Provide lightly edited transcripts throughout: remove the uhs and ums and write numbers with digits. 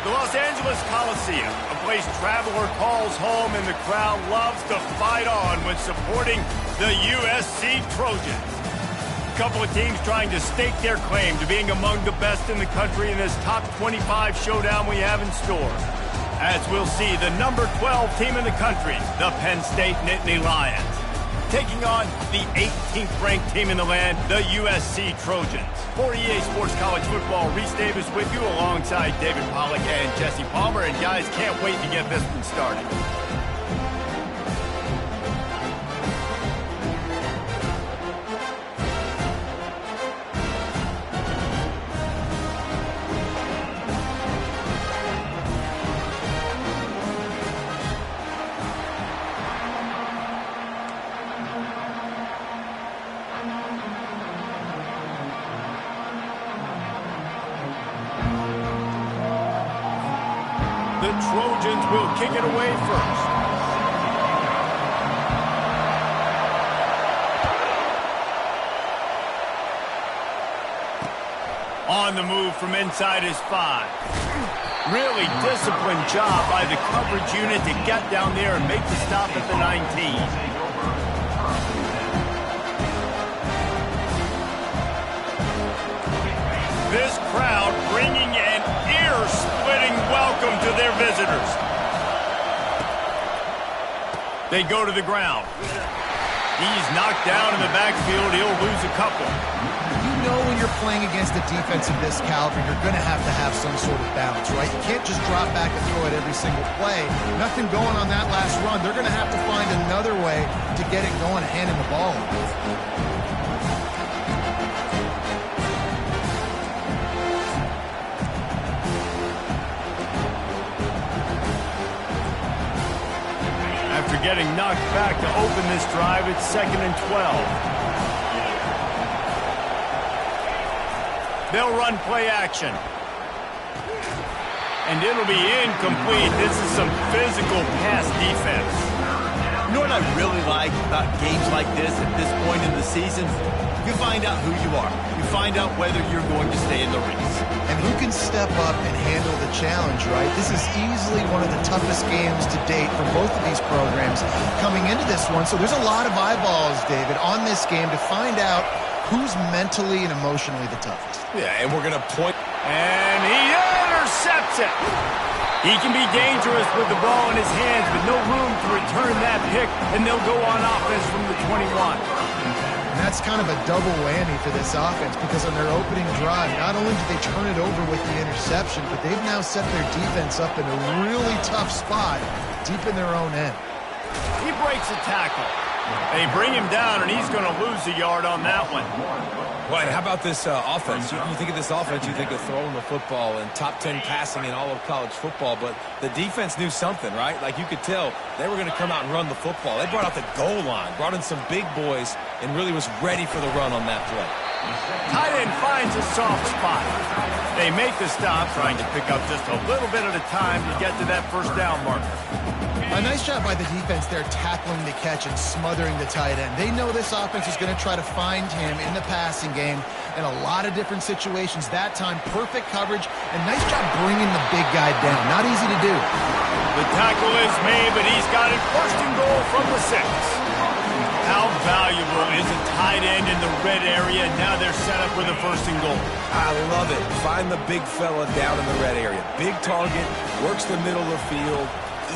The Los Angeles Coliseum, a place traveler calls home and the crowd loves to fight on when supporting the USC Trojans. A couple of teams trying to stake their claim to being among the best in the country in this top 25 showdown we have in store. As we'll see, the number 12 team in the country, the Penn State Nittany Lions, taking on the 18th ranked team in the land, the USC Trojans. For EA Sports College Football, Reese Davis with you alongside David Pollack and Jesse Palmer. And guys, can't wait to get this one started. The Trojans will kick it away first. On the move from inside his 5. Really disciplined job by the coverage unit to get down there and make the stop at the 19. This crowd bringing an ear-splitting welcome to their visitors. They go to the ground. He's knocked down in the backfield. He'll lose a couple. You know when you're playing against a defense of this caliber, you're going to have some sort of balance, right? You can't just drop back and throw it every single play. Nothing going on that last run. They're going to have to find another way to get it going and handing the ball. After getting knocked back to open this drive, it's 2nd and 12. They'll run play action. And it'll be incomplete. This is some physical pass defense. You know what I really like about games like this at this point in the season? You find out who you are. You find out whether you're going to stay in the race. And who can step up and handle the challenge, right? This is easily one of the toughest games to date for both of these programs coming into this one. So there's a lot of eyeballs, David, on this game to find out who's mentally and emotionally the toughest. Yeah, and we're going to point. And he intercepts it. He can be dangerous with the ball in his hands, but no room to return that pick, and they'll go on offense from the 21. And that's kind of a double whammy for this offense because on their opening drive, not only did they turn it over with the interception, but they've now set their defense up in a really tough spot deep in their own end. He breaks a tackle. They bring him down, and he's going to lose a yard on that one. Well, and how about this offense? You think of this offense, you think of throwing the football and top 10 passing in all of college football, but the defense knew something, right? Like you could tell they were going to come out and run the football. They brought out the goal line, brought in some big boys, and really was ready for the run on that play. Tight end finds a soft spot. They make the stop, trying to pick up just a little bit at a time to get to that first down marker. A nice job by the defense there tackling the catch and smothering the tight end. They know this offense is going to try to find him in the passing game in a lot of different situations. That time, perfect coverage, and nice job bringing the big guy down. Not easy to do. The tackle is made, but he's got it first and goal from the 6. How valuable is a tight end in the red area? Now they're set up with a first and goal. I love it. Find the big fella down in the red area. Big target, works the middle of the field,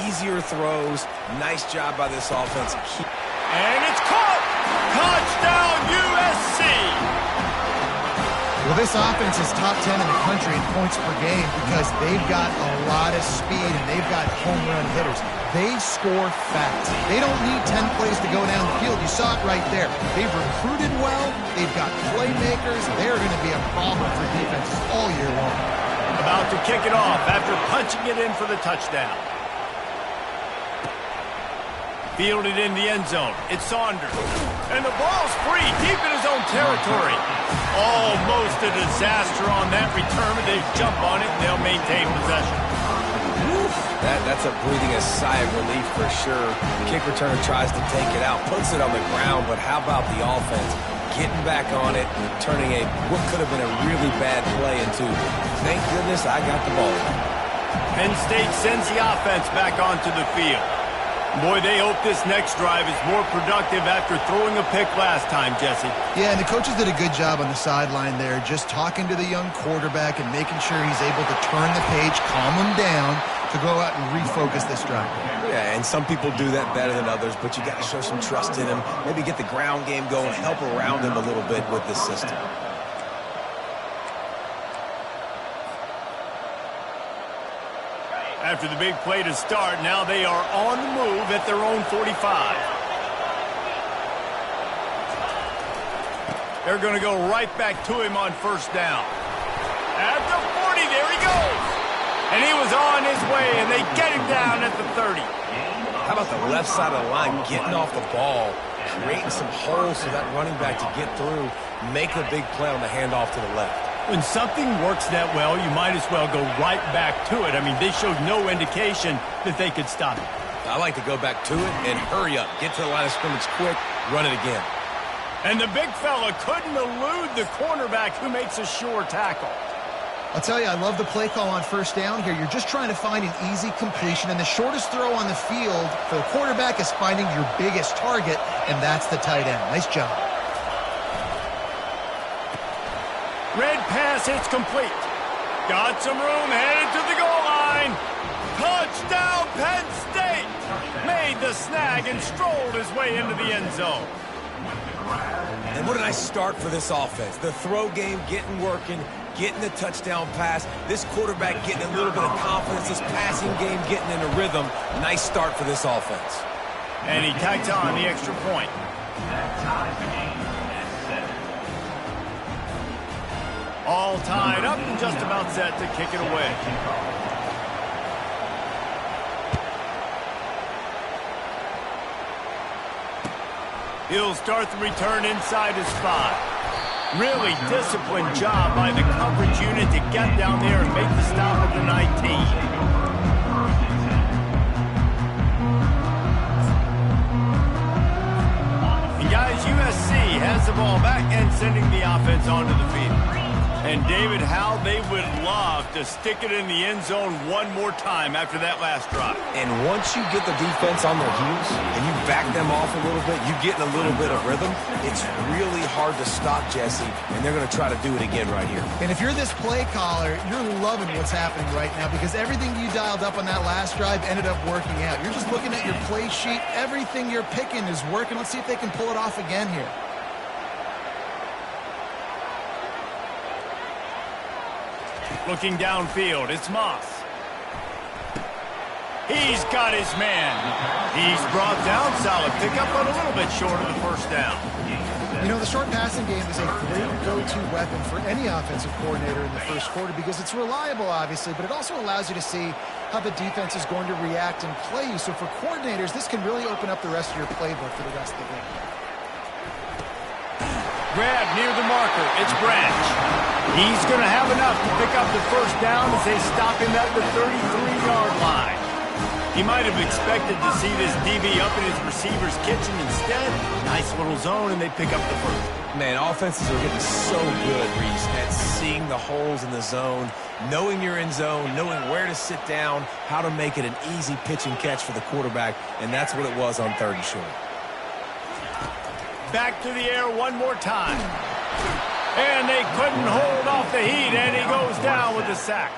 easier throws. Nice job by this offense. And it's caught! Touchdown USC! Well, this offense is top 10 in the country in points per game because they've got a lot of speed and they've got home run hitters. They score fast. They don't need 10 plays to go down the field. You saw it right there. They've recruited well. They've got playmakers. They're going to be a problem for defenses all year long. About to kick it off after punching it in for the touchdown. Fielded in the end zone. It's Saunders. And the ball's free, deep in his own territory. Almost a disaster on that return, but they jump on it and they'll maintain possession. That's a breathing a sigh of relief for sure. The kick returner tries to take it out, puts it on the ground, but how about the offense getting back on it, turning what could have been a really bad play into, thank goodness I got the ball. Penn State sends the offense back onto the field. Boy, they hope this next drive is more productive after throwing a pick last time, Jesse. Yeah, and the coaches did a good job on the sideline there, just talking to the young quarterback and making sure he's able to turn the page, calm him down, to go out and refocus this drive. Yeah, and some people do that better than others, but you got to show some trust in him, maybe get the ground game going, help around him a little bit with this system. After the big play to start, now they are on the move at their own 45. They're going to go right back to him on first down. At the 40, there he goes. And he was on his way, and they get him down at the 30. How about the left side of the line getting off the ball, creating some holes for that running back to get through, make a big play on the handoff to the left. When something works that well, you might as well go right back to it. I mean, they showed no indication that they could stop it. I like to go back to it and hurry up. Get to the line of scrimmage quick, run it again. And the big fella couldn't elude the cornerback who makes a sure tackle. I'll tell you, I love the play call on first down here. You're just trying to find an easy completion, and the shortest throw on the field for the quarterback is finding your biggest target, and that's the tight end. Nice job. Red pass hits complete. Got some room, headed to the goal line. Touchdown, Penn State! Made the snag and strolled his way into the end zone. And what a nice start for this offense. The throw game getting working, getting the touchdown pass. This quarterback getting a little bit of confidence. This passing game getting in a rhythm. Nice start for this offense. And he tags on the extra point. All tied up and just about set to kick it away. He'll start the return inside his 5. Really disciplined job by the coverage unit to get down there and make the stop at the 19. And guys, USC has the ball back and sending the offense onto the field. And David, how they would love to stick it in the end zone one more time after that last drive. And once you get the defense on their heels and you back them off a little bit, you get in a little bit of rhythm, it's really hard to stop, Jesse, and they're going to try to do it again right here. And if you're this play caller, you're loving what's happening right now because everything you dialed up on that last drive ended up working out. You're just looking at your play sheet. Everything you're picking is working. Let's see if they can pull it off again here. Looking downfield, it's Moss. He's got his man. He's brought down, solid pickup, but a little bit short of the first down. You know, the short passing game is a great go-to weapon for any offensive coordinator in the first quarter because it's reliable, obviously, but it also allows you to see how the defense is going to react and play you. So for coordinators, this can really open up the rest of your playbook for the rest of the game. Grab near the marker. It's Branch. He's going to have enough to pick up the first down as they stop him at the 33-yard line. He might have expected to see this DB up in his receiver's kitchen instead. Nice little zone, and they pick up the first. Man, offenses are getting so good, Reese, at seeing the holes in the zone, knowing you're in zone, knowing where to sit down, how to make it an easy pitch and catch for the quarterback, and that's what it was on 3rd and short. Back to the air one more time. And they couldn't hold off the heat, and he goes down with the sack.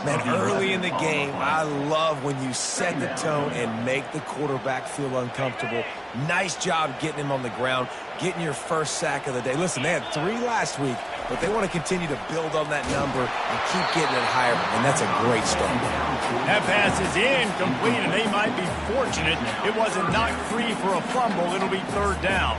Man, early in the game, I love when you set the tone and make the quarterback feel uncomfortable. Nice job getting him on the ground, getting your first sack of the day. Listen, they had 3 last week, but they want to continue to build on that number and keep getting it higher, and that's a great start. That pass is incomplete, and they might be fortunate it wasn't knocked free for a fumble. It'll be 3rd down.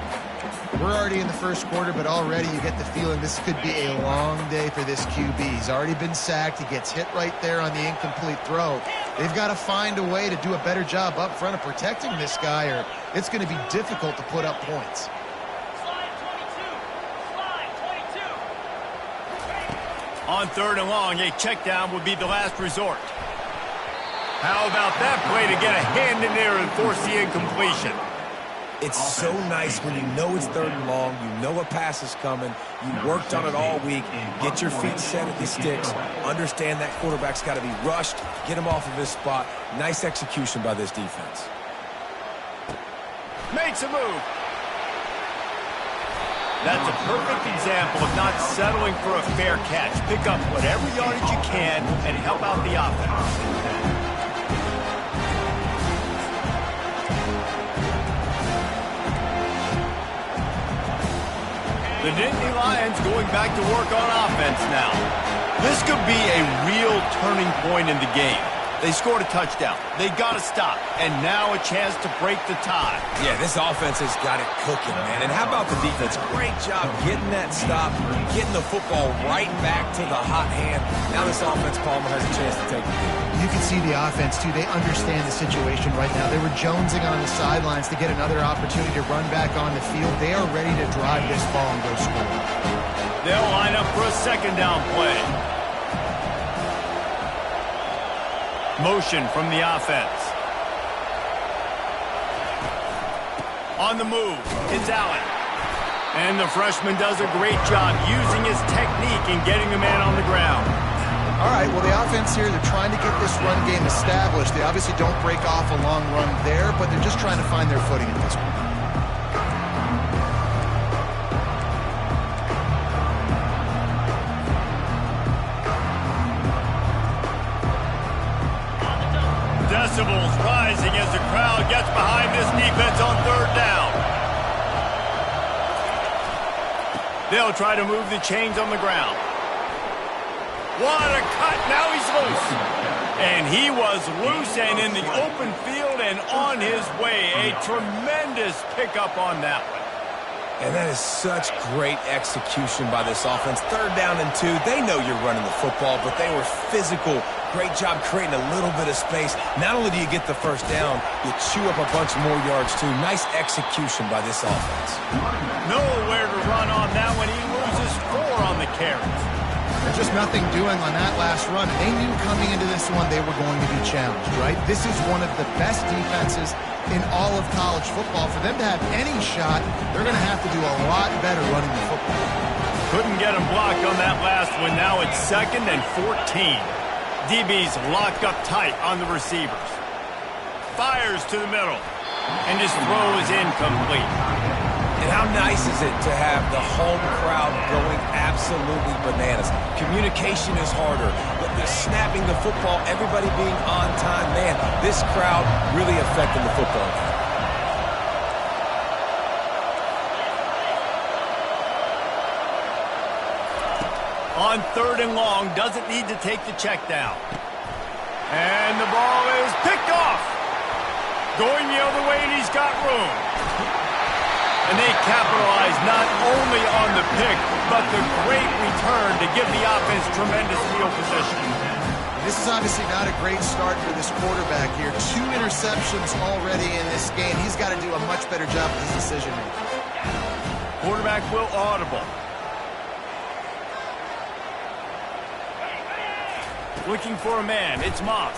We're already in the first quarter, but already you get the feeling this could be a long day for this QB. He's already been sacked. He gets hit right there on the incomplete throw. They've got to find a way to do a better job up front of protecting this guy, or it's going to be difficult to put up points. On 3rd and long, a check down would be the last resort. How about that play to get a hand in there and force the incompletion? It's so nice when you know it's 3rd and long, you know a pass is coming, you worked on it all week, get your feet set at the sticks, understand that quarterback's got to be rushed, get him off of his spot. Nice execution by this defense. Makes a move. That's a perfect example of not settling for a fair catch. Pick up whatever yardage you can and help out the offense. The Nittany Lions going back to work on offense now. This could be a real turning point in the game. They scored a touchdown. They got to stop. And now a chance to break the tie. Yeah, this offense has got it cooking, man. And how about the defense? Great job getting that stop, getting the football right back to the hot hand. Now this offense, Palmer, has a chance to take it. You can see the offense, too. They understand the situation right now. They were jonesing on the sidelines to get another opportunity to run back on the field. They are ready to drive this ball and go score. They'll line up for a 2nd down play. Motion from the offense. On the move, it's Allen. And the freshman does a great job using his technique and getting the man on the ground. All right, well, the offense here, they're trying to get this run game established. They obviously don't break off a long run there, but they're just trying to find their footing at this point. Decibels rising as the crowd gets behind this defense on 3rd down. They'll try to move the chains on the ground. What a cut. Now he's loose. And he was loose and in the open field and on his way. A tremendous pickup on that one. And that is such great execution by this offense. 3rd down and 2. They know you're running the football, but they were physical. Great job creating a little bit of space. Not only do you get the 1st down, you chew up a bunch more yards, too. Nice execution by this offense. Nowhere to run on that one. He loses 4 on the carries. There's just nothing doing on that last run. They knew coming into this one they were going to be challenged, right? This is one of the best defenses in all of college football. For them to have any shot, they're going to have to do a lot better running the football. Couldn't get him blocked on that last one. Now it's 2nd and 14. DB's locked up tight on the receivers. Fires to the middle. And his throw is incomplete. And how nice is it to have the home crowd going absolutely bananas? Communication is harder. The snapping the football, everybody being on time. Man, this crowd really affecting the football game. On 3rd and long, doesn't need to take the check down. And the ball is picked off. Going the other way, and he's got room. And they capitalize not only on the pick, but the great return to give the offense tremendous field position. This is obviously not a great start for this quarterback here. 2 interceptions already in this game. He's got to do a much better job with his decision-making. Quarterback will audible. Looking for a man. It's Moss.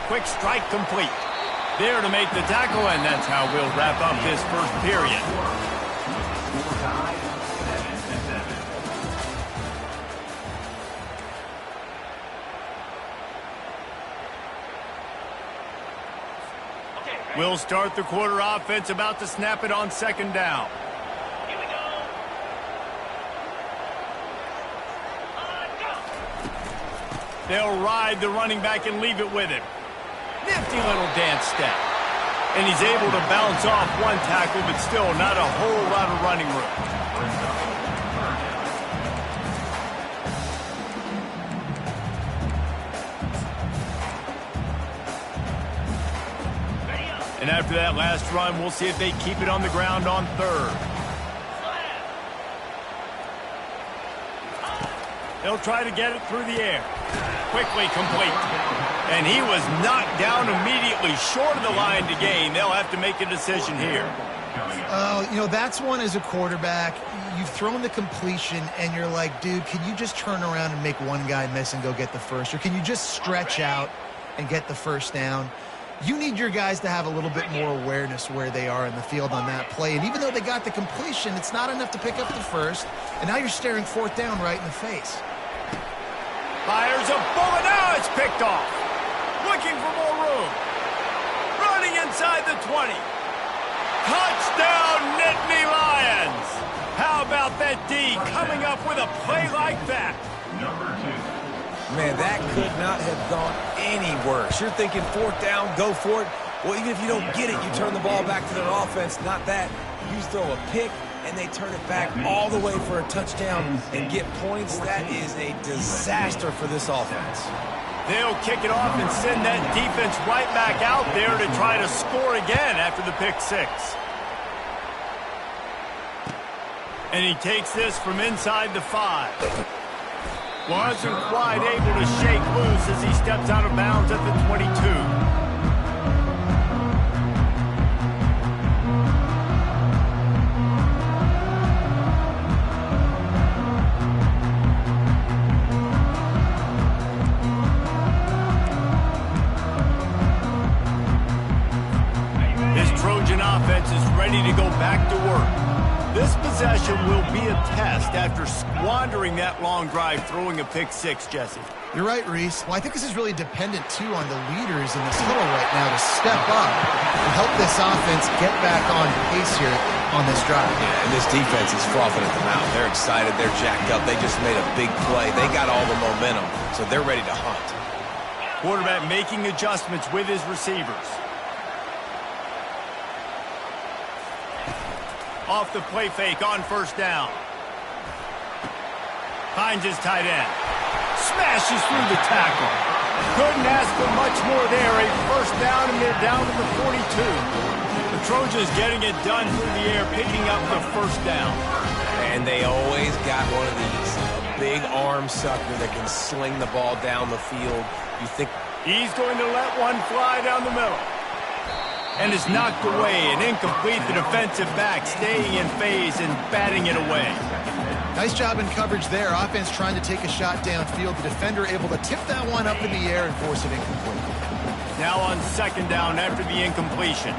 Quick strike complete. There to make the tackle, and that's how we'll wrap up this 1st period. We'll start the quarter offense, about to snap it on 2nd down. They'll ride the running back and leave it with him. Nifty little dance step. And he's able to bounce off one tackle, but still not a whole lot of running room. And after that last run, we'll see if they keep it on the ground on 3rd. They'll try to get it through the air. Quickly complete. And he was knocked down immediately short of the line to gain. They'll have to make a decision here. You know, that's one as a quarterback. You've thrown the completion, and you're like, dude, can you just turn around and make one guy miss and go get the 1st? Or can you just stretch out and get the 1st down? You need your guys to have a little bit more awareness where they are in the field on that play. And even though they got the completion, it's not enough to pick up the first. And now you're staring fourth down right in the face. Fires a bullet. Now it's picked off. Looking for more room. Running inside the 20. Touchdown, Nittany Lions. How about that D coming up with a play like that? Man, that could not have gone any worse. You're thinking fourth down, go for it. Well, even if you don't get it, you turn the ball back to their offense. Not that. You throw a pick, and they turn it back all the way for a touchdown and get points. That is a disaster for this offense. They'll kick it off and send that defense right back out there to try to score again after the pick six. And he takes this from inside the 5. Wasn't quite able to shake loose as he steps out of bounds at the 22. This Trojan offense is ready to go back to work. This possession will be a test after squandering that long drive throwing a pick six, Jesse. You're right, Reese. Well, I think this is really dependent, too, on the leaders in this huddle right now to step up and help this offense get back on pace here on this drive. Yeah, and this defense is frothing at the mouth. They're excited. They're jacked up. They just made a big play. They got all the momentum, so they're ready to hunt. Quarterback making adjustments with his receivers. Off the play fake on first down. Finds his tight end. Smashes through the tackle. Couldn't ask for much more there. A first down, and they're down to the 42. The Trojans getting it done through the air, picking up the first down. And they always got one of these. A big arm sucker that can sling the ball down the field. You think he's going to let one fly down the middle. And is knocked away and incomplete. The defensive back staying in phase and batting it away. Nice job in coverage there. Offense trying to take a shot downfield. The defender able to tip that one up in the air and force it incomplete. Now on second down after the incompletion.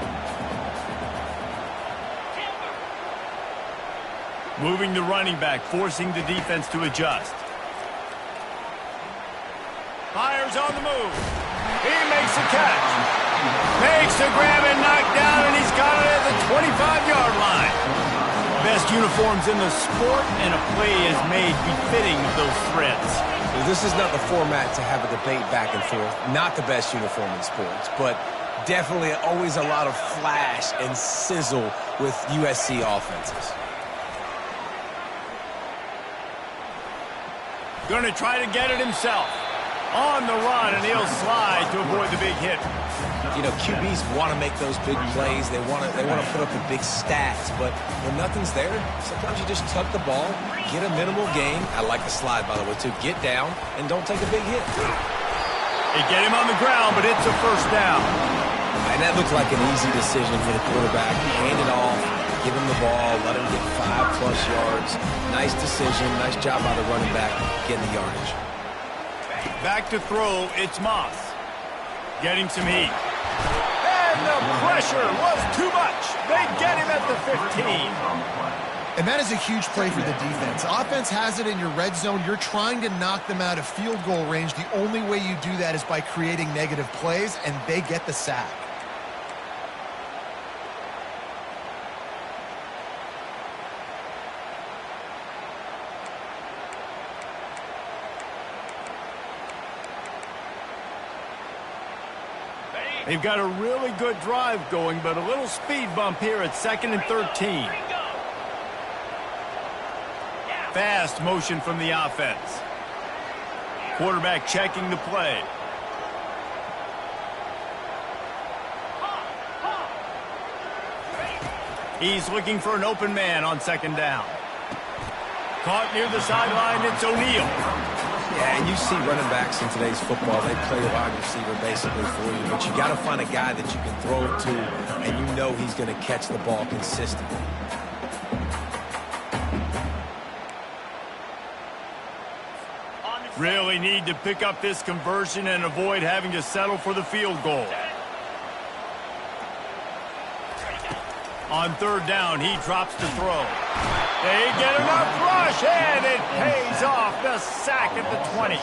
Moving the running back, forcing the defense to adjust. Fires on the move. He makes a catch. Makes the grab and knocked down, and he's got it at the 25-yard line. Best uniforms in the sport, and a play is made befitting of those threats. Well, this is not the format to have a debate back and forth. Not the best uniform in sports, but definitely always a lot of flash and sizzle with USC offenses. Going to try to get it himself. On the run, and he'll slide to avoid the big hit. You know, QBs want to make those big plays. They want to put up the big stats. But when nothing's there, sometimes you just tuck the ball, get a minimal gain. I like the slide, by the way, too. Get down and don't take a big hit. They get him on the ground, but it's a first down. And that looked like an easy decision for the quarterback. Hand it off, give him the ball, let him get 5+ yards. Nice decision. Nice job by the running back getting the yardage. Back to throw, it's Moss. Getting some heat. And the pressure was too much. They get him at the 15. And that is a huge play for the defense. Offense has it in your red zone. You're trying to knock them out of field goal range. The only way you do that is by creating negative plays, and they get the sack. They've got a really good drive going, but a little speed bump here at 2nd and 13. Fast motion from the offense. Quarterback checking the play. He's looking for an open man on second down. Caught near the sideline, it's O'Neal. Yeah, and you see running backs in today's football, they play the wide receiver basically for you, but you got to find a guy that you can throw it to, and you know he's going to catch the ball consistently. Really need to pick up this conversion and avoid having to settle for the field goal. On third down, he drops to throw. They get enough rush, and it pays off. The sack at the 20.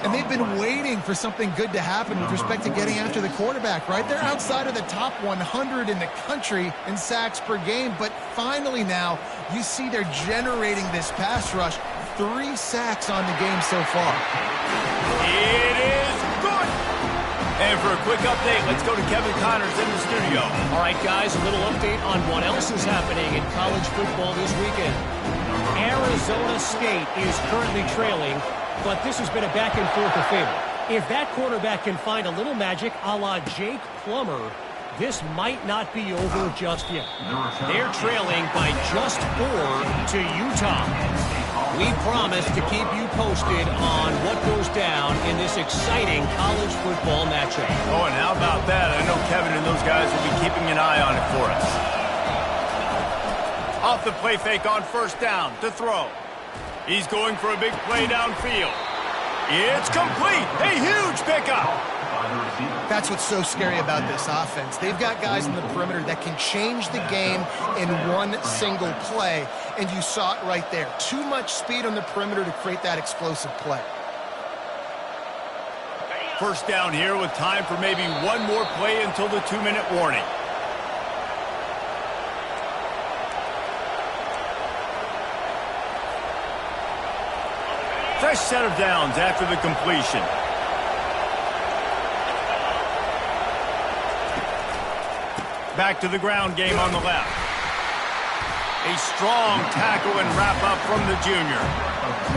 And they've been waiting for something good to happen with respect to getting after the quarterback, right? They're outside of the top 100 in the country in sacks per game, but finally now you see they're generating this pass rush. 3 sacks on the game so far. It is good. And for a quick update, let's go to Kevin Connors in the studio. All right, guys, a little update on what else is happening in college football this weekend. Arizona State is currently trailing, but this has been a back-and-forth affair. If that quarterback can find a little magic a la Jake Plummer, this might not be over just yet. They're trailing by just 4 to Utah. We promise to keep you posted on what goes down in this exciting college football matchup. Oh, and how about that? I know Kevin and those guys will be keeping an eye on it for us. Off the play fake on first down to throw. He's going for a big play downfield. It's complete. A huge pickup. That's what's so scary about this offense. They've got guys in the perimeter that can change the game in one single play, and you saw it right there. Too much speed on the perimeter to create that explosive play. First down here with time for maybe one more play until the 2-minute warning. Fresh set of downs after the completion. Back to the ground game on the left. A strong tackle and wrap up from the junior.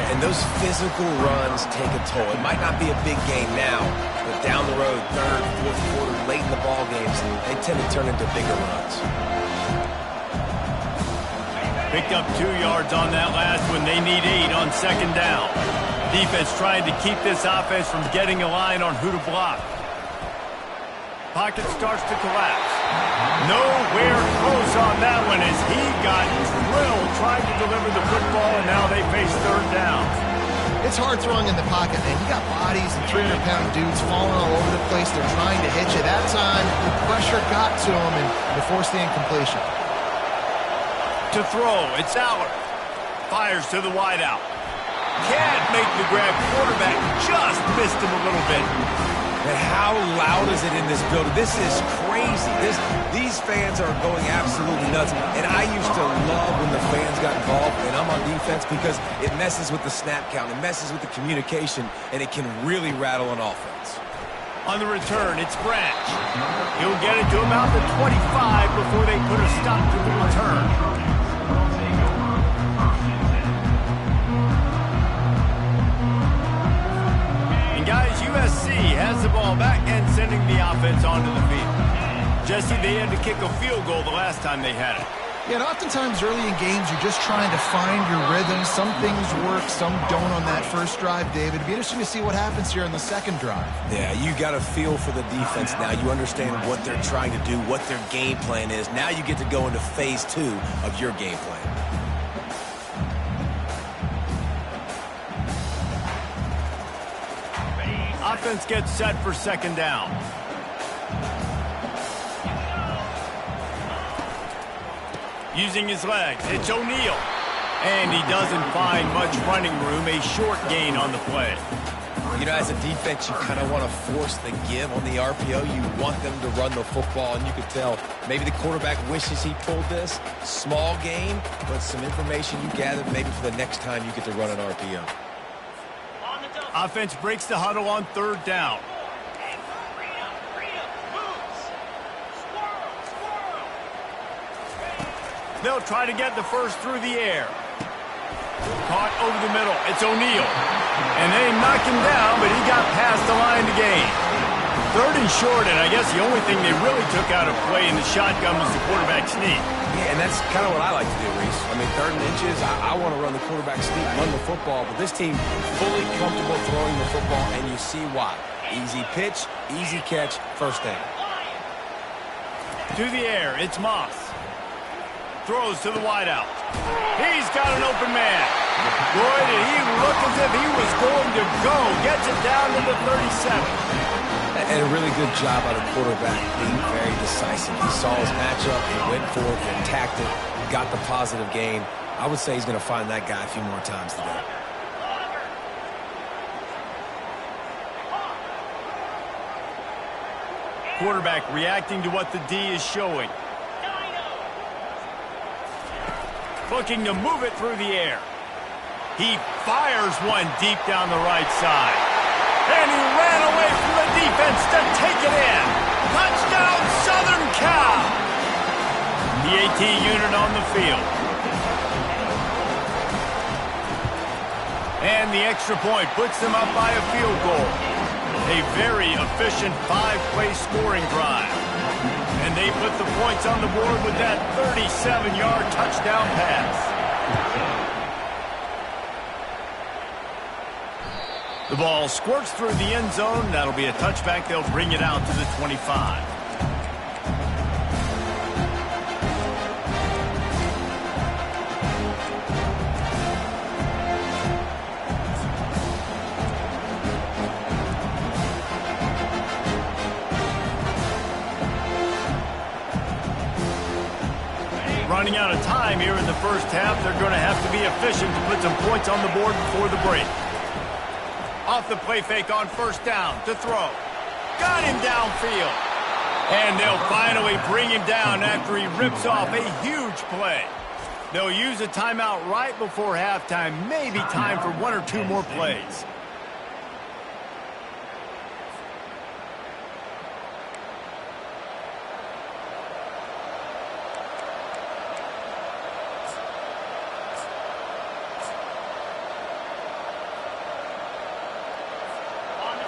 And those physical runs take a toll. It might not be a big game now, but down the road, third, fourth quarter, late in the ball games, they tend to turn into bigger runs. Picked up 2 yards on that last one. They need 8 on second down. Defense trying to keep this offense from getting a line on who to block. Pocket starts to collapse. Nowhere close on that one as he got drilled trying to deliver the football, and now they face third down. It's hard throwing in the pocket, man. You got bodies and 300-pound dudes falling all over the place. They're trying to hit you. That time, the pressure got to him, and they forced the incompletion. To throw, it's Allard. Fires to the wideout. Can't make the grab. Quarterback just missed him a little bit. And how loud is it in this building? This is crazy. These fans are going absolutely nuts. And I used to love when the fans got involved, and I'm on defense because it messes with the snap count. It messes with the communication, and it can really rattle an offense. On the return, it's Branch. He'll get it to about the 25 before they put a stop to the return. Guys, USC has the ball back and sending the offense onto the field. Jesse, they had to kick a field goal the last time they had it. Yeah, and oftentimes early in games, you're just trying to find your rhythm. Some things work, some don't on that first drive, David. It'd be interesting to see what happens here on the second drive. Yeah, you got a feel for the defense now. You understand what they're trying to do, what their game plan is. Now you get to go into phase 2 of your game plan. Offense gets set for second down. Using his legs, it's O'Neal. And he doesn't find much running room, a short gain on the play. You know, as a defense, you kind of want to force the give on the RPO. You want them to run the football, and you could tell maybe the quarterback wishes he pulled this. Small gain, but some information you gathered maybe for the next time you get to run an RPO. Offense breaks the huddle on third down. They'll try to get the first through the air. Caught over the middle. It's O'Neal. And they knocked him down, but he got past the line to gain. Third and short, and I guess the only thing they really took out of play in the shotgun was the quarterback sneak. Yeah, and that's kind of what I like to do, Reese. I mean, 3rd and inches, I want to run the quarterback sneak, run the football, but this team fully comfortable throwing the football, and you see why. Easy pitch, easy catch, first down. To the air, it's Moss. Throws to the wideout. He's got an open man. Boy, did he look as if he was going to go. Gets it down to the 37. And a really good job by the quarterback being very decisive. He saw his matchup, he went for it, he attacked it, got the positive gain. I would say he's going to find that guy a few more times today. Quarterback reacting to what the D is showing. Looking to move it through the air. He fires one deep down the right side. And he ran away from the defense to take it in. Touchdown, Southern Cal! The AT unit on the field. And the extra point puts them up by a field goal. A very efficient 5-play scoring drive. And they put the points on the board with that 37-yard touchdown pass. The ball squirts through the end zone. That'll be a touchback. They'll bring it out to the 25. Running out of time here in the first half. They're going to have to be efficient to put some points on the board before the break. Off the play fake on first down to throw. Got him downfield. And they'll finally bring him down after he rips off a huge play. They'll use a timeout right before halftime. Maybe time for 1 or 2 more plays.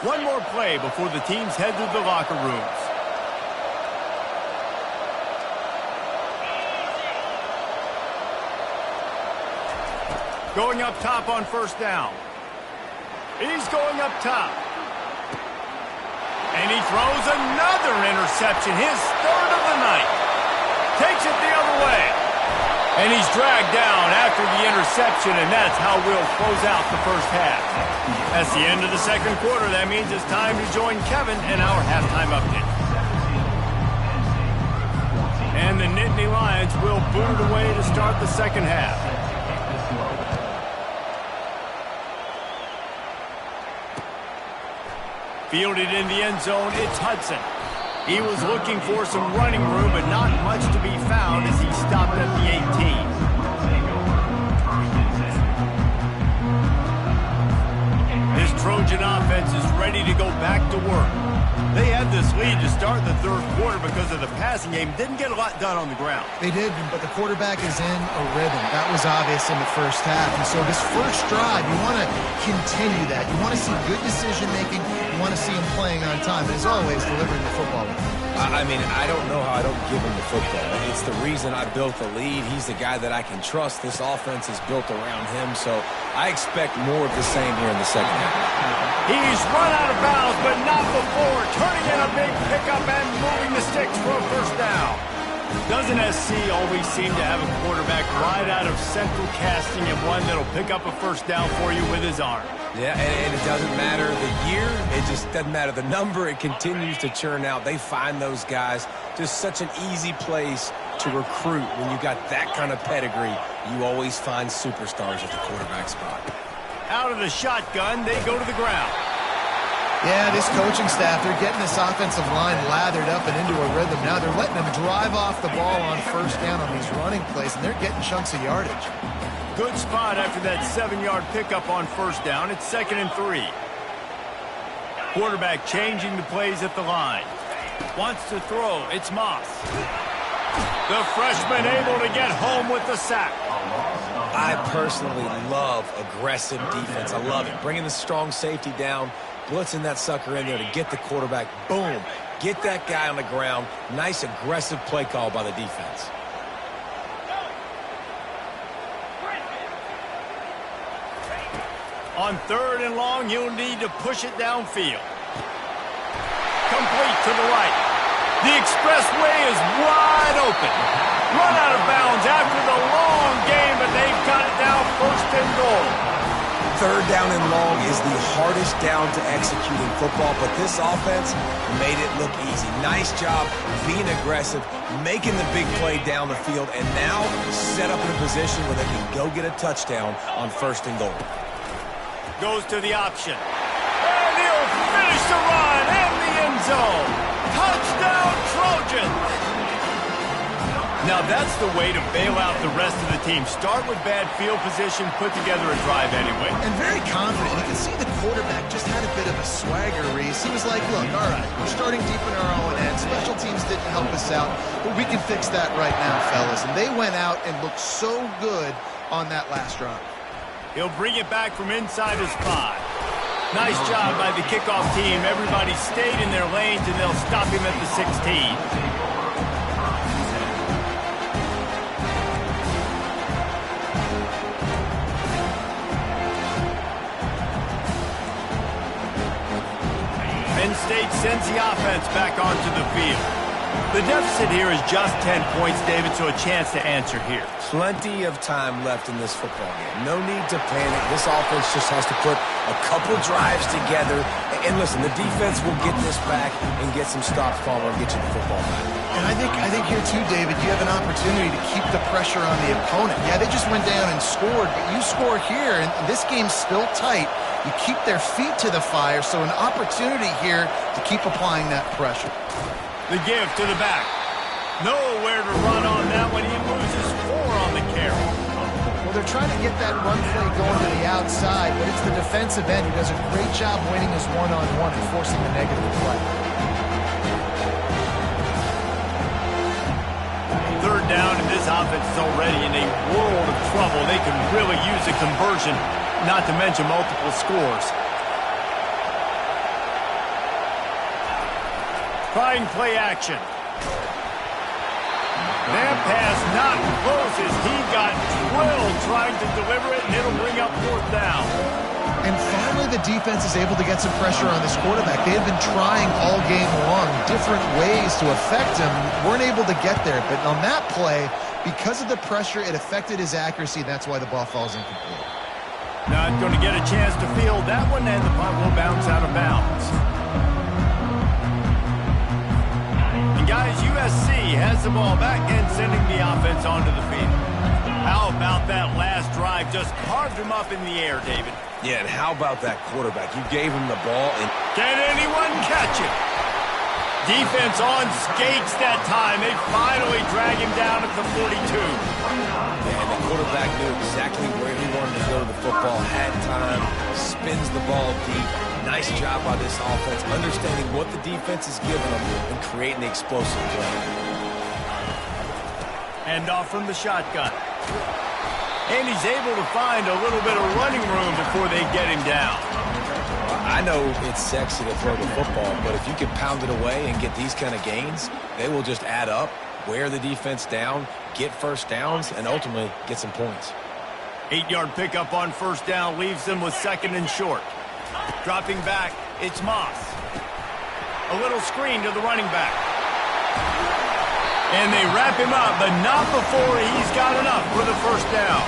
One more play before the teams head to the locker rooms. Going up top on first down. He's going up top. And he throws another interception, his 3rd of the night. Takes it the other way. And he's dragged down after the interception, and that's how we'll close out the first half. That's the end of the second quarter. That means it's time to join Kevin in our halftime update. And the Nittany Lions will boot it away to start the second half. Fielded in the end zone, it's Hudson. He was looking for some running room, but not much to be found as he stopped at the 18. This Trojan offense is ready to go back to work. They had this lead to start the third quarter because of the passing game. Didn't get a lot done on the ground. They did, but the quarterback is in a rhythm. That was obvious in the first half. And so this first drive, you want to continue that. You want to see good decision-making. You want to see him playing on time. And as always, delivering the football. I mean, I don't know how I don't give him the football. It's the reason I built the lead. He's the guy that I can trust. This offense is built around him, so I expect more of the same here in the second half. He's run out of bounds, but not before. Turning in a big pickup and moving the sticks for a first down. Doesn't SC always seem to have a quarterback right out of central casting and one that'll pick up a first down for you with his arm? Yeah, and it doesn't matter the year. It just doesn't matter the number. It continues to churn out. They find those guys. Just such an easy place to recruit. When you got that kind of pedigree, you always find superstars at the quarterback spot. Out of the shotgun, they go to the ground. Yeah, this coaching staff, they're getting this offensive line lathered up and into a rhythm. Now they're letting them drive off the ball on first down on these running plays, and they're getting chunks of yardage. Good spot after that 7-yard pickup on first down. It's 2nd and 3. Quarterback changing the plays at the line. Wants to throw. It's Moss. The freshman able to get home with the sack. I personally love aggressive defense. I love it. Bringing the strong safety down, blitzing that sucker in there to get the quarterback. Boom. Get that guy on the ground. Nice aggressive play call by the defense. On 3rd and long, you'll need to push it downfield. Complete to the right. The expressway is wide open. Run out of bounds after the long game, but they've got it now 1st and goal. Third down and long is the hardest down to execute in football, but this offense made it look easy. Nice job being aggressive, making the big play down the field, and now set up in a position where they can go get a touchdown on 1st and goal. Goes to the option. And he'll finish the run in the end zone. Touchdown, Trojans! Now that's the way to bail out the rest of the team. Start with bad field position, put together a drive anyway. And very confident. You can see the quarterback just had a bit of a swagger, Reese. He was like, look, all right, we're starting deep in our own end. Special teams didn't help us out, but we can fix that right now, fellas. And they went out and looked so good on that last drive. He'll bring it back from inside his 5. Nice job by the kickoff team. Everybody stayed in their lanes, and they'll stop him at the 16. Penn State sends the offense back onto the field. The deficit here is just 10 points, David, so a chance to answer here. Plenty of time left in this football game. No need to panic. This offense just has to put a couple drives together. And listen, the defense will get this back and get some stops following and get you the football back. And I think here too, David, you have an opportunity to keep the pressure on the opponent. Yeah, they just went down and scored, but you score here, and this game's still tight. You keep their feet to the fire, so an opportunity here to keep applying that pressure. The give to the back. Nowhere to run on that one. He loses 4 on the carry. Well, they're trying to get that run play going to the outside, but it's the defensive end who does a great job winning his one-on-one and forcing the negative play. 3rd down, and this offense is already in a world of trouble. They can really use a conversion, not to mention multiple scores. Trying play action. That pass not close as he got drilled trying to deliver it, and it'll bring up 4th down. And finally, the defense is able to get some pressure on this quarterback. They have been trying all game long different ways to affect him. Weren't able to get there, but on that play, because of the pressure, it affected his accuracy. That's why the ball falls incomplete. Not going to get a chance to field that one, and the punt will bounce out of bounds. Guys, USC has the ball back and sending the offense onto the field. How about that last drive? Just carved him up in the air, David. Yeah, and how about that quarterback? You gave him the ball and... Can anyone catch it? Defense on skates that time. They finally drag him down at the 42. And the quarterback knew exactly where he wanted to go to the football, had time, spins the ball deep. Nice job by this offense, understanding what the defense is giving them and creating the explosive play. Hand off from the shotgun. And he's able to find a little bit of running room before they get him down. I know it's sexy to throw the football, but if you can pound it away and get these kind of gains, they will just add up, wear the defense down, get 1st downs, and ultimately get some points. 8-yard pickup on 1st down leaves them with 2nd and short. Dropping back, it's Moss. A little screen to the running back. And they wrap him up, but not before he's got enough for the 1st down.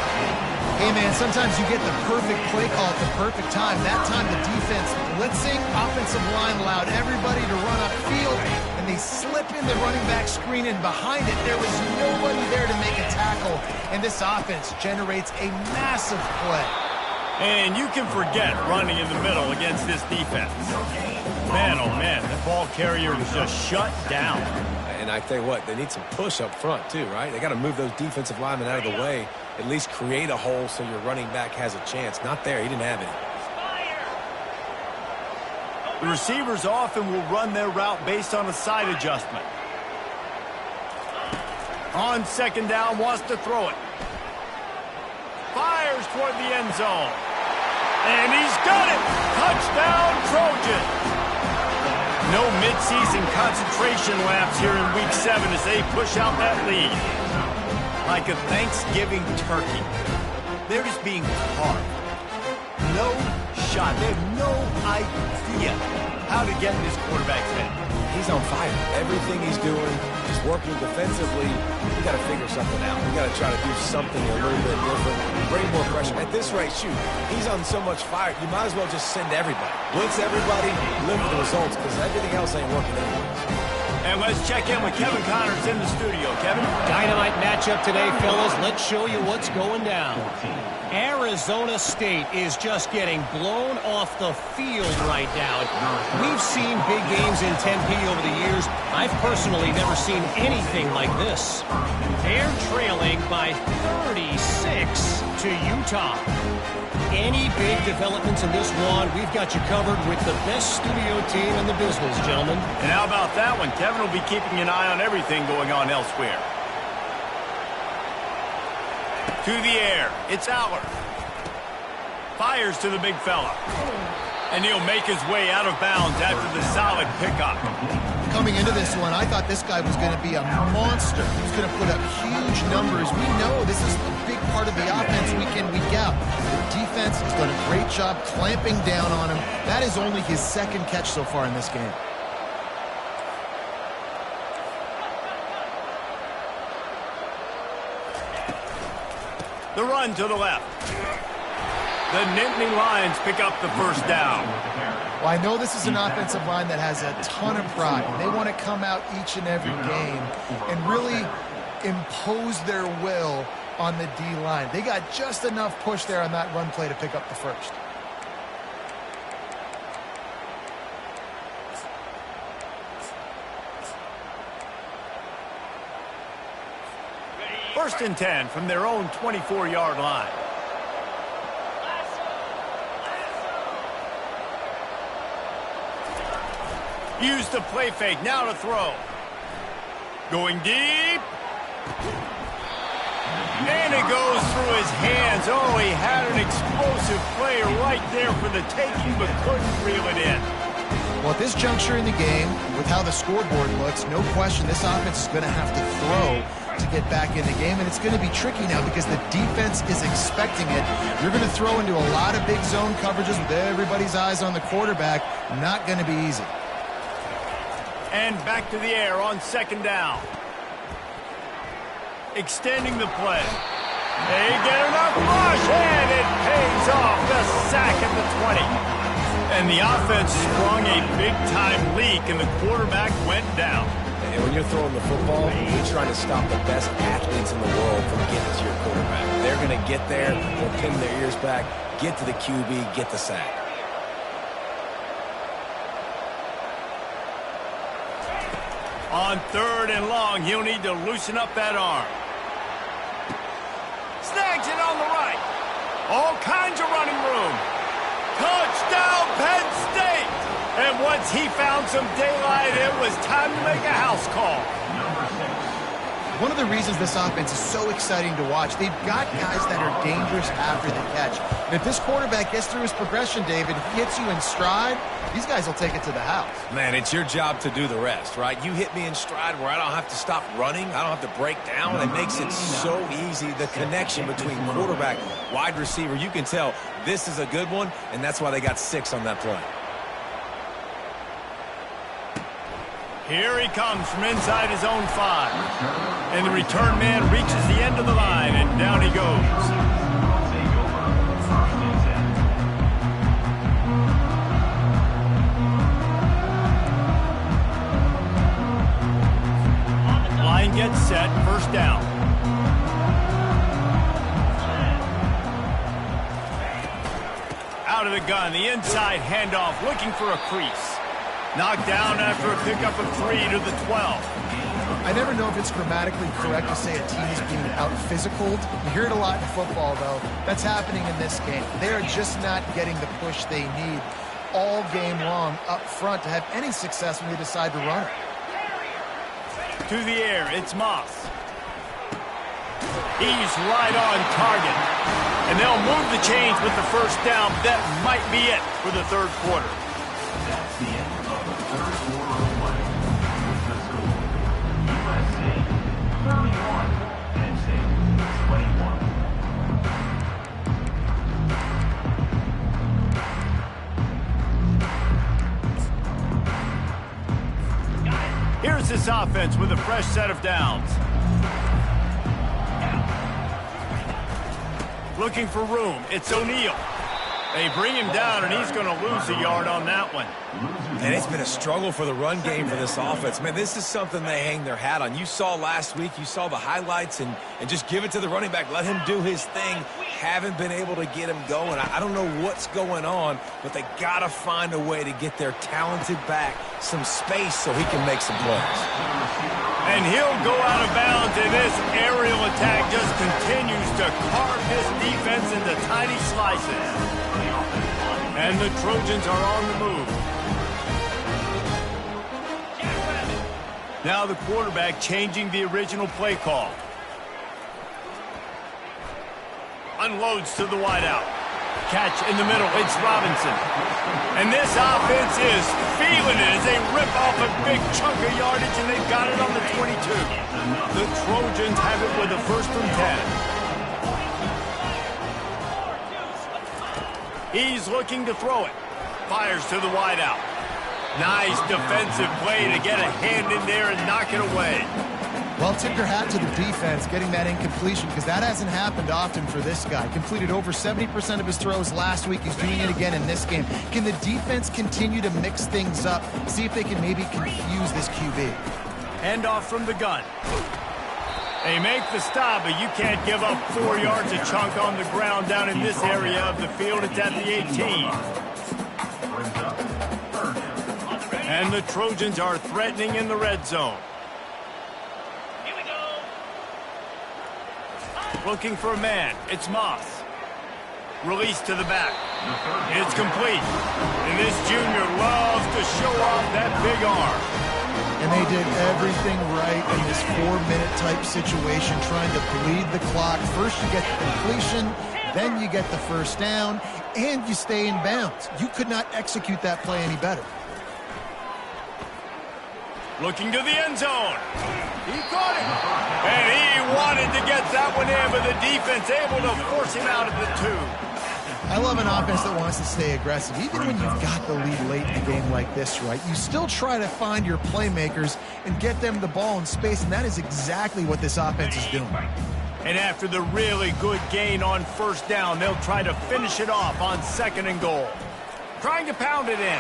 Hey, man, sometimes you get the perfect play call at the perfect time. That time the defense blitzing, offensive line allowed everybody to run upfield, and they slip in the running back screen, and behind it there was nobody there to make a tackle, and this offense generates a massive play. And you can forget running in the middle against this defense. Man, oh man, the ball carrier is just shut down. And I tell you what, they need some push up front too, right? They got to move those defensive linemen out of the way, at least create a hole so your running back has a chance. Not there, he didn't have it. The receivers often will run their route based on a side adjustment. On 2nd down, wants to throw it. Fires toward the end zone. And he's got it! Touchdown, Trojans! No midseason concentration laps here in Week 7 as they push out that lead. Like a Thanksgiving turkey. They're just being carved. No shot. They have no idea how to get in this quarterback's head. he's on fire. Everything he's doing, he's working defensively. We got to figure something out. We got to try to do something a little bit different, bring more pressure. At this rate, shoot, he's on so much fire, you might as well just send everybody. Blitz everybody, live with the results, because everything else ain't working anyway. And let's check in with Kevin Connors in the studio. Kevin? Dynamite matchup today, fellas. Let's show you what's going down. Arizona State is just getting blown off the field right now. We've seen big games in Tempe over the years. I've personally never seen anything like this. They're trailing by 36 to Utah. Any big developments in this one, we've got you covered with the best studio team in the business, gentlemen. And how about that one? Kevin will be keeping an eye on everything going on elsewhere. To the air, it's Aller. Fires to the big fella. And he'll make his way out of bounds after the solid pickup. Coming into this one, I thought this guy was going to be a monster. He's going to put up huge numbers. We know this is a big part of the offense week in, week out. The defense has done a great job clamping down on him. That is only his second catch so far in this game. The run to the left. The Nittany Lions pick up the first down. Well, I know this is an offensive line that has a ton of pride. They want to come out each and every game and really impose their will on the D-line. They got just enough push there on that run play to pick up the first. First and 10 from their own 24-yard line. Use the play fake, now to throw. Going deep. And it goes through his hands. Oh, he had an explosive play right there for the taking, but couldn't reel it in. Well, at this juncture in the game, with how the scoreboard looks, no question this offense is going to have to throw to get back in the game, and it's going to be tricky now because the defense is expecting it. You're going to throw into a lot of big zone coverages with everybody's eyes on the quarterback. Not going to be easy. And back to the air on second down. Extending the play. They get enough rush, and it pays off. The sack at the 20. And the offense sprung a big-time leak, and the quarterback went down. And when you're throwing the football, you're trying to stop the best athletes in the world from getting to your quarterback. They're going to get there, they'll pin their ears back, get to the QB, get the sack. On third and long, he'll need to loosen up that arm. Snags it on the right. All kinds of running room. Touchdown, Penn State! And once he found some daylight, it was time to make a house call. One of the reasons this offense is so exciting to watch, they've got guys that are dangerous after the catch. And if this quarterback gets through his progression, David, hits you in stride, these guys will take it to the house. Man, it's your job to do the rest, right? You hit me in stride where I don't have to stop running. I don't have to break down. It makes it so easy. The connection between quarterback, wide receiver, you can tell this is a good one, and that's why they got 6 on that play. Here he comes from inside his own 5. And the return man reaches the end of the line, and down he goes. Line gets set, first down. Out of the gun, the inside handoff, looking for a crease. Knocked down after a pickup of 3 to the 12. I never know if it's grammatically correct to say a team is being out-physicaled. You hear it a lot in football, though. That's happening in this game. They are just not getting the push they need all game long up front to have any success when they decide to run it. To the air, it's Moss. He's right on target. And they'll move the chains with the first down. That might be it for the third quarter. That's the end of the third quarter of play. The score, USC 31, Penn State 21. this offense with a fresh set of downs. Looking for room. It's O'Neal. They bring him down, and he's going to lose a yard on that one. And it's been a struggle for the run game for this offense. Man, this is something they hang their hat on. You saw last week, you saw the highlights, and just give it to the running back. Let him do his thing. Haven't been able to get him going. I don't know what's going on, but they got to find a way to get their talented back some space so he can make some plays. And he'll go out of bounds, and this aerial attack just continues to carve this defense into tiny slices. And the Trojans are on the move. Now the quarterback changing the original play call. Unloads to the wideout. Catch in the middle. It's Robinson. And this offense is feeling it as they rip off a big chunk of yardage, and they've got it on the 22. The Trojans have it with a 1st and 10. He's looking to throw it. Fires to the wideout. Nice defensive play to get a hand in there and knock it away. Well, tip your hat to the defense getting that incompletion, because that hasn't happened often for this guy. Completed over 70% of his throws last week. He's doing it again in this game. Can the defense continue to mix things up? See if they can maybe confuse this QB. Handoff from the gun. They make the stop, but you can't give up 4 yards a chunk on the ground down in this area of the field. It's at the 18. And the Trojans are threatening in the red zone. Looking for a man. It's Moss. Release to the back. It's complete. And this junior loves to show off that big arm. And they did everything right in this 4-minute type situation, trying to bleed the clock. First you get the completion, then you get the 1st down, and you stay in bounds. You could not execute that play any better. Looking to the end zone. He caught it. And he wanted to get that one in, but the defense able to force him out of the 2. I love an offense that wants to stay aggressive. Even when you've got the lead late in a game like this, right, you still try to find your playmakers and get them the ball in space, and that is exactly what this offense is doing. And after the really good gain on 1st down, they'll try to finish it off on 2nd and goal. Trying to pound it in.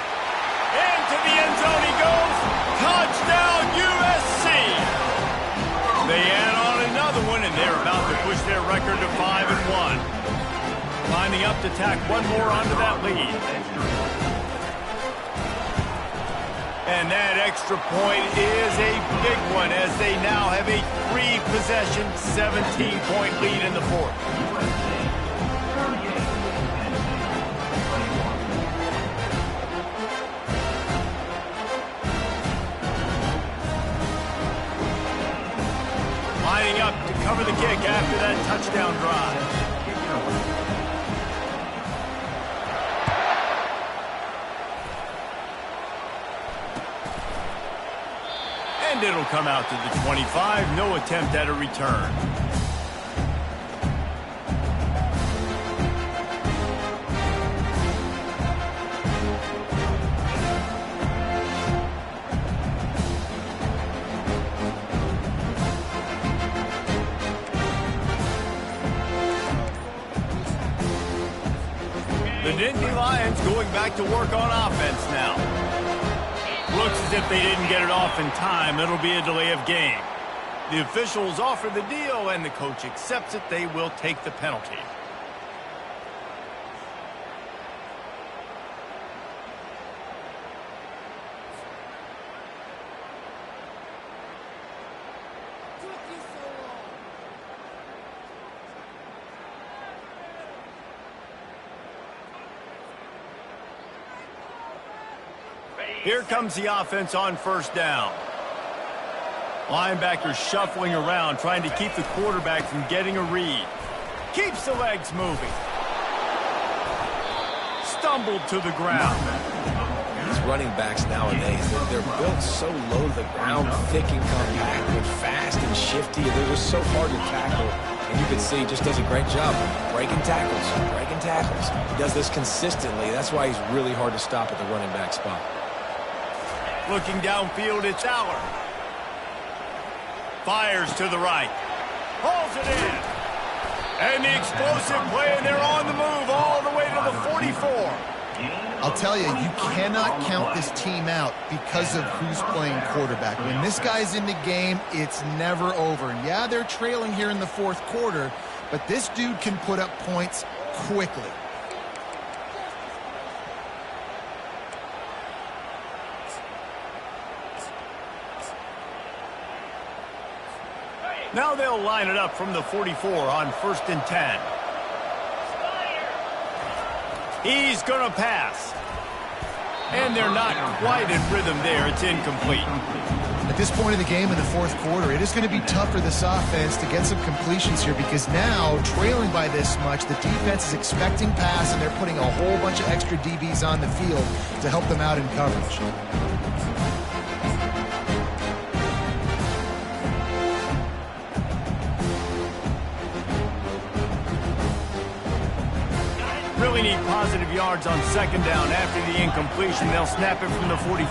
Into the end zone he goes. Touchdown, USC! They add on another one, and they're about to push their record to 5-1. Lining up to tack one more onto that lead. And that extra point is a big one, as they now have a 3-possession, 17-point lead in the 4th. Lining up to cover the kick after that touchdown drive. And it'll come out to the 25. No attempt at a return. The Nittany Lions going back to work on offense now. Looks as if they didn't get it off in time. It'll be a delay of game. The officials offer the deal, and the coach accepts it. They will take the penalty. Here comes the offense on 1st down. Linebackers shuffling around, trying to keep the quarterback from getting a read. Keeps the legs moving. Stumbled to the ground. These running backs nowadays, they're built so low to the ground, thick and compact, but fast and shifty. They're just so hard to tackle. And you can see he just does a great job breaking tackles, breaking tackles. He does this consistently. That's why he's really hard to stop at the running back spot. Looking downfield, it's Aller. Fires to the right. Hauls it in. And the explosive play, and they're on the move all the way to the 44. I'll tell you, you cannot count this team out because of who's playing quarterback. When this guy's in the game, it's never over. And yeah, they're trailing here in the fourth quarter, but this dude can put up points quickly. Now they'll line it up from the 44 on 1st and 10. He's going to pass. And they're not quite in rhythm there. It's incomplete. At this point of the game in the fourth quarter, it is going to be tough for this offense to get some completions here because now, trailing by this much, the defense is expecting pass, and they're putting a whole bunch of extra DBs on the field to help them out in coverage. Really need positive yards on 2nd down after the incompletion. They'll snap it from the 44.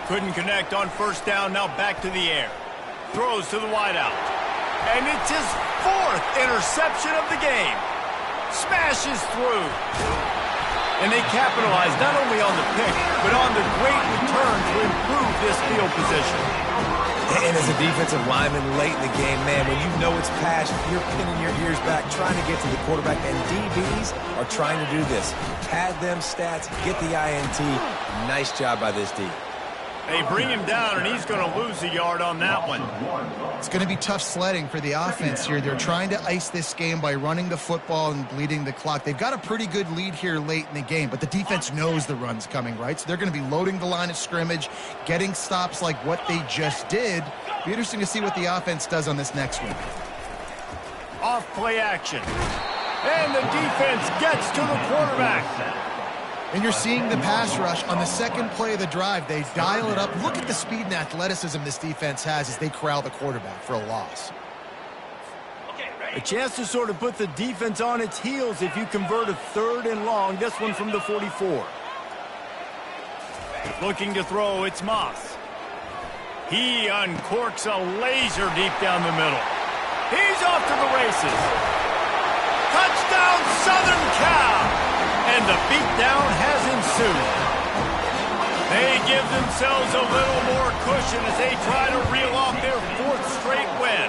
Couldn't connect on 1st down. Now back to the air. Throws to the wideout. And it's his 4th interception of the game. Smashes through. And they capitalize not only on the pick, but on the great return to improve this field position. And as a defensive lineman late in the game, man, when you know it's pass, you're pinning your ears back, trying to get to the quarterback, and DBs are trying to do this. Pad them stats, get the INT. Nice job by this D. They bring him down, and he's going to lose a yard on that one. It's going to be tough sledding for the offense here. They're trying to ice this game by running the football and bleeding the clock. They've got a pretty good lead here late in the game, but the defense knows the run's coming, right? So they're going to be loading the line of scrimmage, getting stops like what they just did. Be interesting to see what the offense does on this next one. Off play action. And the defense gets to the quarterback. And you're seeing the pass rush on the second play of the drive. They dial it up. Look at the speed and athleticism this defense has as they corral the quarterback for a loss. A chance to sort of put the defense on its heels if you convert a 3rd and long. This one from the 44. Looking to throw, it's Moss. He uncorks a laser deep down the middle. He's off to the races. Touchdown, Southern Cal! And the beatdown has ensued. They give themselves a little more cushion as they try to reel off their 4th straight win.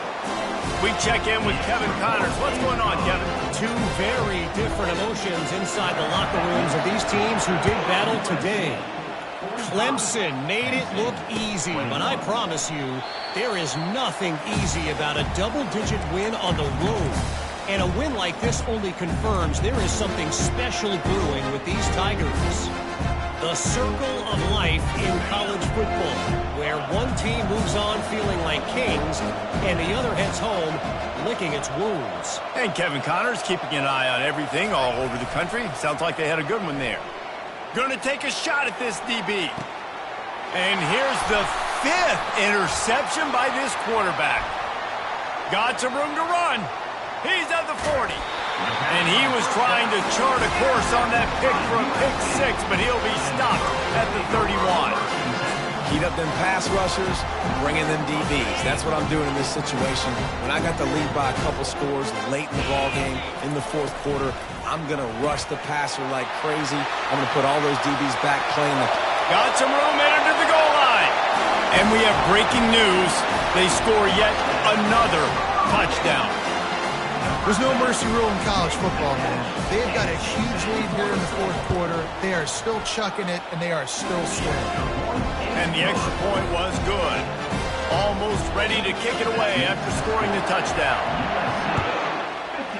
We check in with Kevin Connors. What's going on, Kevin? Two very different emotions inside the locker rooms of these teams who did battle today. Clemson made it look easy, but I promise you, there is nothing easy about a double-digit win on the road. And a win like this only confirms there is something special brewing with these Tigers. The circle of life in college football, where one team moves on feeling like kings, and the other heads home licking its wounds. And Kevin Connors keeping an eye on everything all over the country. Sounds like they had a good one there. Going to take a shot at this DB. And here's the 5th interception by this quarterback. Got some room to run. He's at the 40. And he was trying to chart a course on that pick for a pick 6, but he'll be stopped at the 31. Heat up them pass rushers, bringing them DBs. That's what I'm doing in this situation. When I got the lead by a couple scores late in the ballgame in the 4th quarter, I'm going to rush the passer like crazy. I'm going to put all those DBs back playing the... Got some room, entered to the goal line. And we have breaking news. They score yet another touchdown. There's no mercy rule in college football, man. They've got a huge lead here in the 4th quarter. They are still chucking it, and they are still scoring. And the extra point was good. Almost ready to kick it away after scoring the touchdown.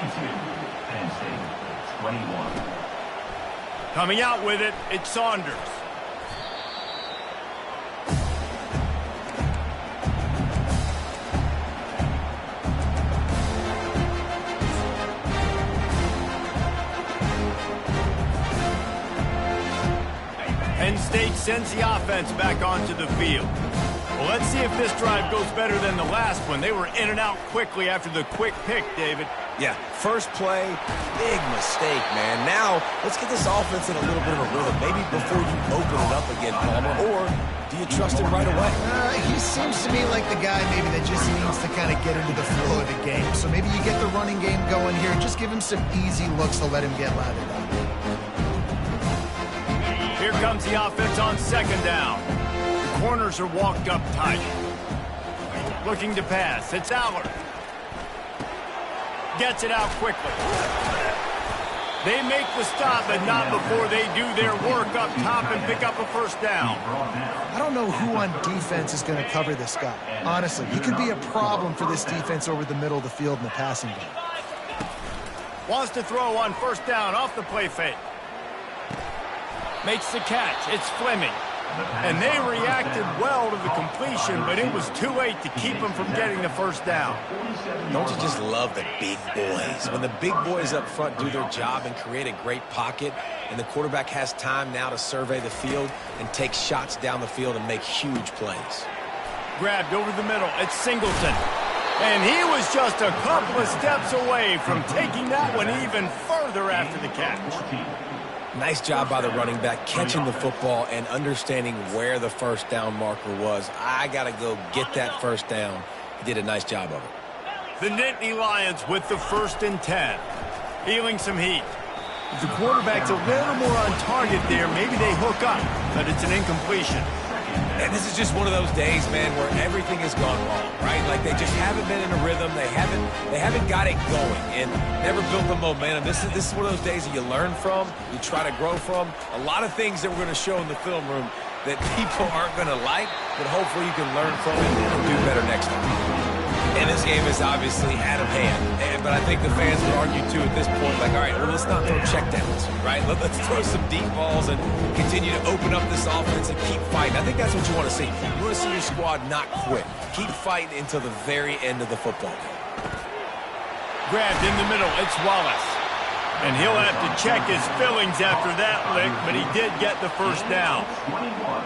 52. Penn State, 21. Coming out with it, it's Saunders. Penn State sends the offense back onto the field. Well, let's see if this drive goes better than the last one. They were in and out quickly after the quick pick, David. Yeah, first play, big mistake, man. Now, let's get this offense in a little bit of a rhythm. Maybe before you open it up again, Palmer, or do you trust him right away? He seems to me like the guy maybe that just needs to kind of get into the flow of the game. So maybe you get the running game going here. Just give him some easy looks to let him get lathered up. Here comes the offense on second down. The corners are walked up tight. Looking to pass. It's Allard. Gets it out quickly. They make the stop, but not before they do their work up top and pick up a first down. I don't know who on defense is going to cover this guy. Honestly, he could be a problem for this defense over the middle of the field in the passing game. Wants to throw on first down off the play fake. Makes the catch. It's Fleming. And they reacted well to the completion, but it was too late to keep them from getting the first down. Don't you just love the big boys? When the big boys up front do their job and create a great pocket, and the quarterback has time now to survey the field and take shots down the field and make huge plays. Grabbed over the middle. It's Singleton. And he was just a couple of steps away from taking that one even further after the catch. Nice job by the running back, catching the football and understanding where the first down marker was. I got to go get that first down. He did a nice job of it. The Nittany Lions with the 1st and 10. Feeling some heat. If the quarterback's a little more on target there, maybe they hook up, but it's an incompletion. And this is just one of those days, man, where everything has gone wrong, right? Like they just haven't been in a rhythm. They haven't got it going and never built the momentum. This is one of those days that you learn from, you try to grow from. A lot of things that we're going to show in the film room that people aren't going to like, but hopefully you can learn from it and do better next time. And this game is obviously out of hand. But I think the fans would argue, too, at this point, like, all right, well, let's not throw checkdowns, right? Let's throw some deep balls and continue to open up this offense and keep fighting. I think that's what you want to see. You want to see your squad not quit. Keep fighting until the very end of the football game. Grabbed in the middle. It's Wallace. And he'll have to check his fillings after that lick, but he did get the first down.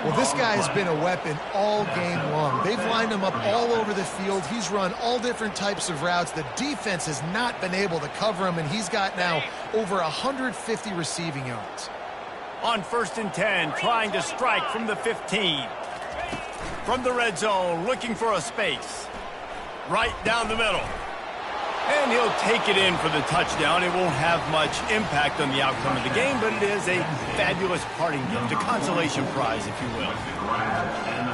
Well, this guy has been a weapon all game long. They've lined him up all over the field. He's run all different types of routes. The defense has not been able to cover him, and he's got now over 150 receiving yards. On 1st and 10, trying to strike from the 15. From the red zone, looking for a space. Right down the middle. And he'll take it in for the touchdown. It won't have much impact on the outcome of the game, but it is a fabulous parting gift, a consolation prize, if you will.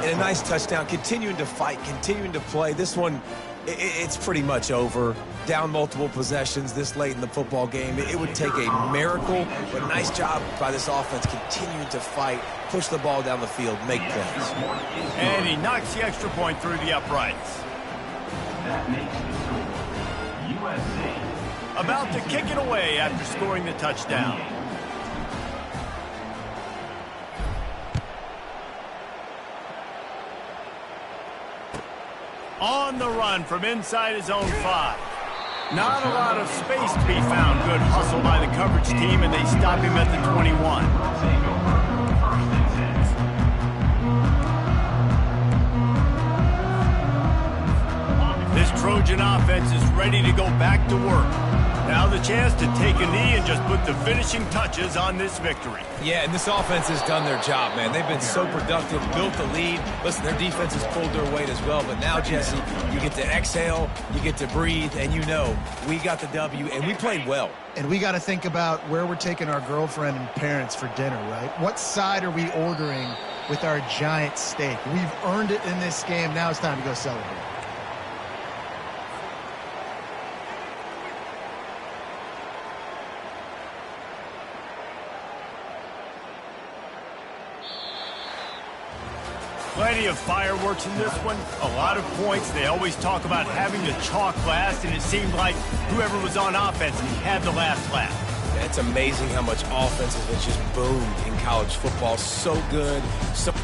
And a nice touchdown, continuing to fight, continuing to play. This one, it's pretty much over. Down multiple possessions this late in the football game. It would take a miracle, but nice job by this offense continuing to fight, push the ball down the field, make plays. And he knocks the extra point through the uprights. That makes the score. USA. About to kick it away after scoring the touchdown. On the run from inside his own 5. Not a lot of space to be found. Good hustle by the coverage team, and they stop him at the 21. This Trojan offense is ready to go back to work. Now the chance to take a knee and just put the finishing touches on this victory. Yeah, and this offense has done their job, man. They've been so productive, built the lead. Listen, their defense has pulled their weight as well. But now, Jesse, you get to exhale, you get to breathe, and you know we got the W, and we played well. And we got to think about where we're taking our girlfriend and parents for dinner, right? What side are we ordering with our giant steak? We've earned it in this game. Now it's time to go celebrate. Plenty of fireworks in this one. A lot of points. They always talk about having the chalk last, and it seemed like whoever was on offense had the last laugh. It's amazing how much offense has just boomed in college football. So good. So